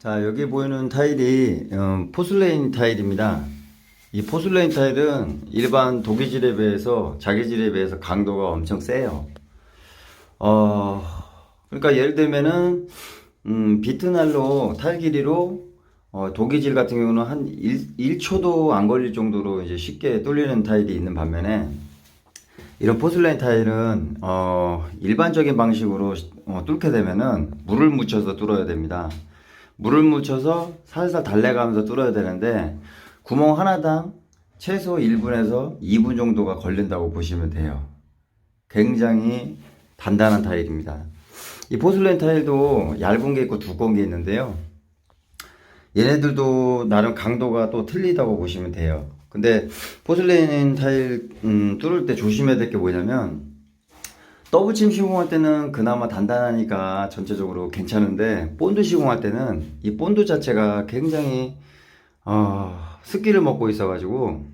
자, 여기 보이는 타일이 포슬레인 타일입니다. 이 포슬레인 타일은 일반 도기질에 비해서 자기질에 비해서 강도가 엄청 세요. 그러니까 예를 들면은 비트날로 타일 길이로 도기질 같은 경우는 한 1초도 안 걸릴 정도로 이제 쉽게 뚫리는 타일이 있는 반면에 이런 포슬레인 타일은 일반적인 방식으로 뚫게 되면은 물을 묻혀서 뚫어야 됩니다. 물을 묻혀서 살살 달래가면서 뚫어야 되는데 구멍 하나당 최소 1분에서 2분 정도가 걸린다고 보시면 돼요. 굉장히 단단한 타일입니다. 이 포슬레인 타일도 얇은 게 있고 두꺼운 게 있는데요. 얘네들도 나름 강도가 또 틀리다고 보시면 돼요. 근데 포슬레인 타일 뚫을 때 조심해야 될 게 뭐냐면 더블침 시공할 때는 그나마 단단하니까 전체적으로 괜찮은데 본드 시공할 때는 이 본드 자체가 굉장히 습기를 먹고 있어 가지고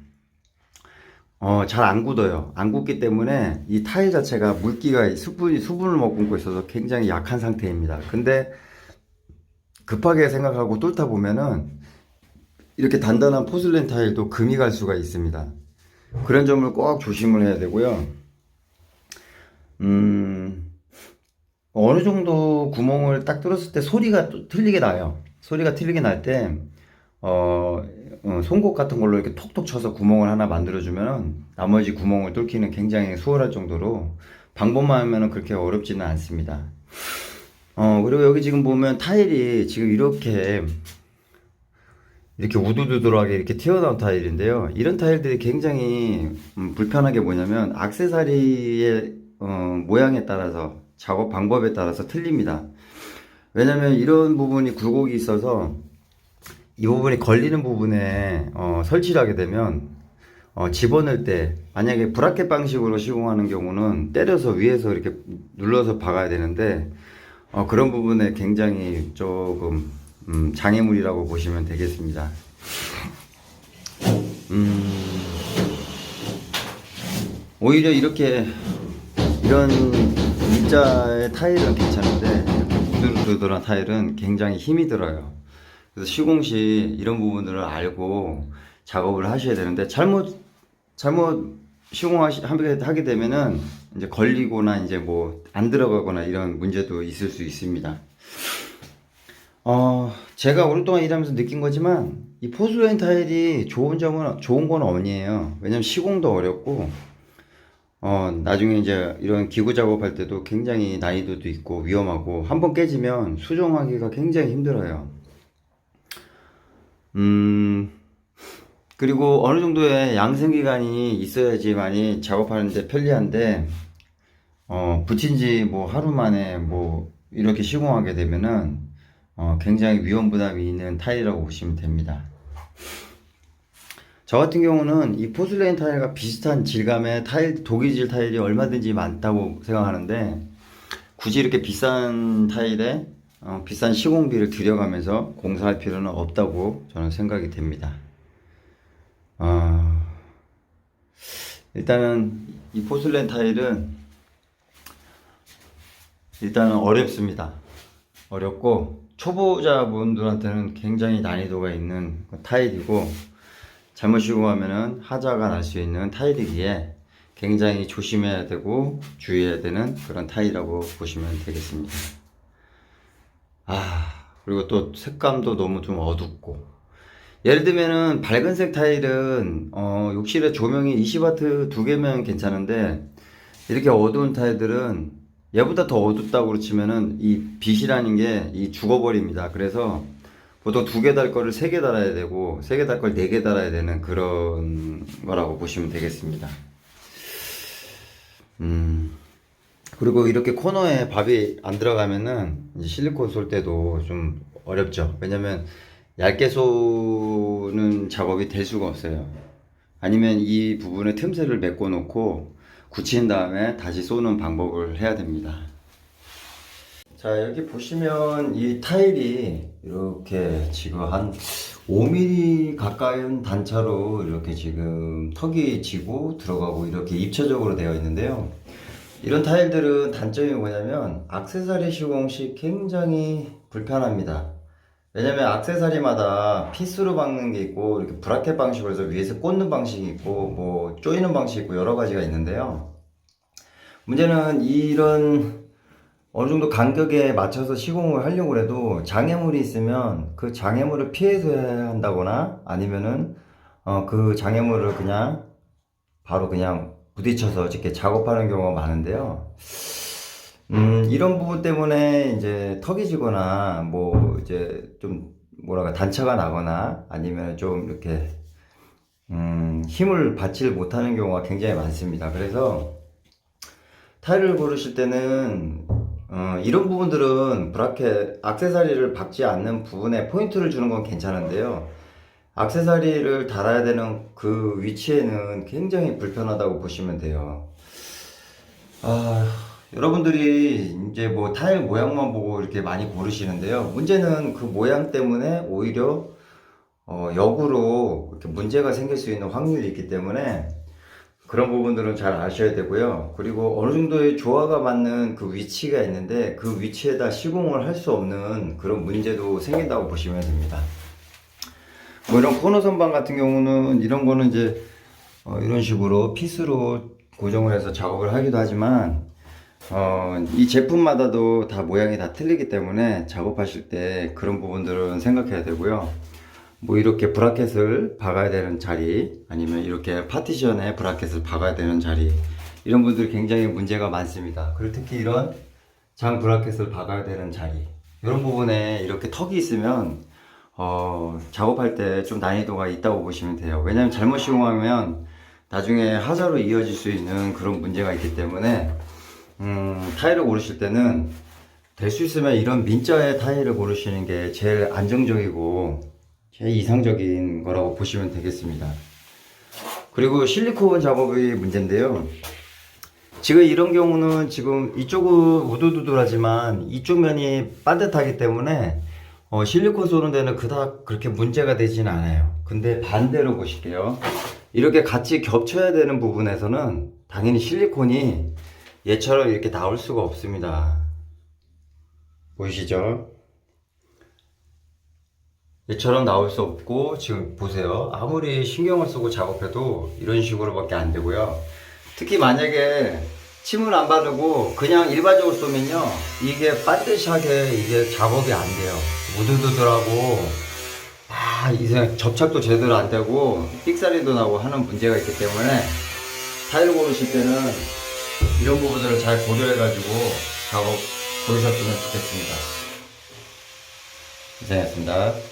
잘 안 굳어요. 안 굳기 때문에 이 타일 자체가 물기가 수분을 머금고 있어서 굉장히 약한 상태입니다. 근데 급하게 생각하고 뚫다 보면은 이렇게 단단한 포슬레인 타일도 금이 갈 수가 있습니다. 그런 점을 꼭 조심을 해야 되고요. 어느 정도 구멍을 딱 뚫었을 때 소리가 또 틀리게 나요. 소리가 틀리게 날 때, 송곳 같은 걸로 이렇게 톡톡 쳐서 구멍을 하나 만들어주면 나머지 구멍을 뚫기는 굉장히 수월할 정도로 방법만 하면 그렇게 어렵지는 않습니다. 그리고 여기 지금 보면 타일이 지금 이렇게 우두두두하게 이렇게 튀어나온 타일인데요. 이런 타일들이 굉장히 불편한 게 뭐냐면 액세서리의 모양에 따라서 작업 방법에 따라서 틀립니다. 왜냐면 이런 부분이 굴곡이 있어서 이 부분이 걸리는 부분에 설치를 하게 되면 집어넣을 때 만약에 브라켓 방식으로 시공하는 경우는 때려서 위에서 이렇게 눌러서 박아야 되는데 그런 부분에 굉장히 조금 장애물이라고 보시면 되겠습니다. 오히려 이런 일자의 타일은 괜찮은데 이렇게 우드르드한 타일은 굉장히 힘이 들어요. 그래서 시공 시 이런 부분들을 알고 작업을 하셔야 되는데 잘못 시공하게 되면은 이제 걸리거나 이제 뭐 안 들어가거나 이런 문제도 있을 수 있습니다. 제가 오랫동안 일하면서 느낀 거지만 이 포슬레인 타일이 좋은 건 아니에요. 왜냐면 시공도 어렵고 나중에 이제 이런 기구 작업할 때도 굉장히 난이도도 있고 위험하고 한번 깨지면 수정하기가 굉장히 힘들어요. 그리고 어느 정도의 양생 기간이 있어야지만이 작업하는데 편리한데 붙인 지 뭐 하루 만에 뭐 이렇게 시공하게 되면은 굉장히 위험 부담이 있는 타일이라고 보시면 됩니다. 저 같은 경우는 이 포슬레인 타일과 비슷한 질감의 도기질 타일이 얼마든지 많다고 생각하는데 굳이 이렇게 비싼 타일에 비싼 시공비를 들여가면서 공사할 필요는 없다고 저는 생각이 됩니다. 일단은 이 포슬레인 타일은 일단은 어렵습니다. 어렵고 초보자분들한테는 굉장히 난이도가 있는 타일이고 잘못 시공하면은 하자가 날 수 있는 타일이기에 굉장히 조심해야 되고 주의해야 되는 그런 타일이라고 보시면 되겠습니다. 그리고 또 색감도 너무 좀 어둡고 예를 들면은 밝은색 타일은 욕실에 조명이 20W 2개면 괜찮은데 이렇게 어두운 타일들은 얘보다 더 어둡다고 치면은 이 빛이라는 게 죽어버립니다. 그래서 보통 2개 달 거를 3개 달아야 되고 3개 달 걸 4개 달아야 되는 그런 거라고 보시면 되겠습니다. 그리고 이렇게 코너에 밥이 안 들어가면은 이제 실리콘 쏠 때도 좀 어렵죠. 왜냐면 얇게 쏘는 작업이 될 수가 없어요. 아니면 이 부분에 틈새를 메꿔 놓고 굳힌 다음에 다시 쏘는 방법을 해야 됩니다. 자, 여기 보시면 이 타일이 이렇게 지금 한 5mm 가까운 단차로 이렇게 지금 턱이 지고 들어가고 이렇게 입체적으로 되어 있는데요. 이런 타일들은 단점이 뭐냐면 액세서리 시공 시 굉장히 불편합니다. 왜냐면 액세서리마다 피스로 박는 게 있고 이렇게 브라켓 방식으로 해서 위에서 꽂는 방식이 있고 뭐 조이는 방식이 있고 여러 가지가 있는데요. 문제는 이런 어느 정도 간격에 맞춰서 시공을 하려고 해도 장애물이 있으면 그 장애물을 피해서 해야 한다거나 아니면은 그 장애물을 그냥 바로 그냥 부딪혀서 이렇게 작업하는 경우가 많은데요. 이런 부분 때문에 이제 턱이 지거나 뭐 이제 좀 뭐랄까 단차가 나거나 아니면 좀 이렇게 힘을 받지를 못하는 경우가 굉장히 많습니다. 그래서 타일을 고르실 때는 이런 부분들은 브라켓 액세서리를 박지 않는 부분에 포인트를 주는 건 괜찮은데요. 액세서리를 달아야 되는 그 위치에는 굉장히 불편하다고 보시면 돼요. 여러분들이 이제 뭐 타일 모양만 보고 이렇게 많이 고르시는데요. 문제는 그 모양 때문에 오히려 역으로 이렇게 문제가 생길 수 있는 확률이 있기 때문에 그런 부분들은 잘 아셔야 되고요. 그리고 어느 정도의 조화가 맞는 그 위치가 있는데 그 위치에다 시공을 할 수 없는 그런 문제도 생긴다고 보시면 됩니다. 뭐 이런 코너 선반 같은 경우는 이런 거는 이제 이런 식으로 피스로 고정을 해서 작업을 하기도 하지만 이 제품마다도 다 모양이 다 틀리기 때문에 작업하실 때 그런 부분들은 생각해야 되고요. 뭐 이렇게 브라켓을 박아야 되는 자리 아니면 이렇게 파티션에 브라켓을 박아야 되는 자리 이런 분들 굉장히 문제가 많습니다. 그리고 특히 이런 장 브라켓을 박아야 되는 자리 이런 부분에 이렇게 턱이 있으면 작업할 때 좀 난이도가 있다고 보시면 돼요. 왜냐면 잘못 시공하면 나중에 하자로 이어질 수 있는 그런 문제가 있기 때문에 타일을 고르실 때는 될 수 있으면 이런 민자의 타일을 고르시는 게 제일 안정적이고 제일 이상적인 거라고 보시면 되겠습니다. 그리고 실리콘 작업이 문제인데요. 지금 이런 경우는 지금 이쪽은 우두두두하지만 이쪽 면이 반듯하기 때문에 실리콘 쏘는 데는 그닥 그렇게 문제가 되지는 않아요. 근데 반대로 보실게요. 이렇게 같이 겹쳐야 되는 부분에서는 당연히 실리콘이 얘처럼 이렇게 나올 수가 없습니다. 보이시죠? 얘처럼 나올 수 없고 지금 보세요. 아무리 신경을 쓰고 작업해도 이런 식으로 밖에 안 되고요. 특히 만약에 침을 안 바르고 그냥 일반적으로 쏘면요 이게 반듯하게 이게 작업이 안 돼요. 우두두들하고 이제 접착도 제대로 안 되고 삑사리도 나고 하는 문제가 있기 때문에 타일 고르실 때는 이런 부분들을 잘 고려해 가지고 작업 고르셨으면 좋겠습니다. 이상했습니다.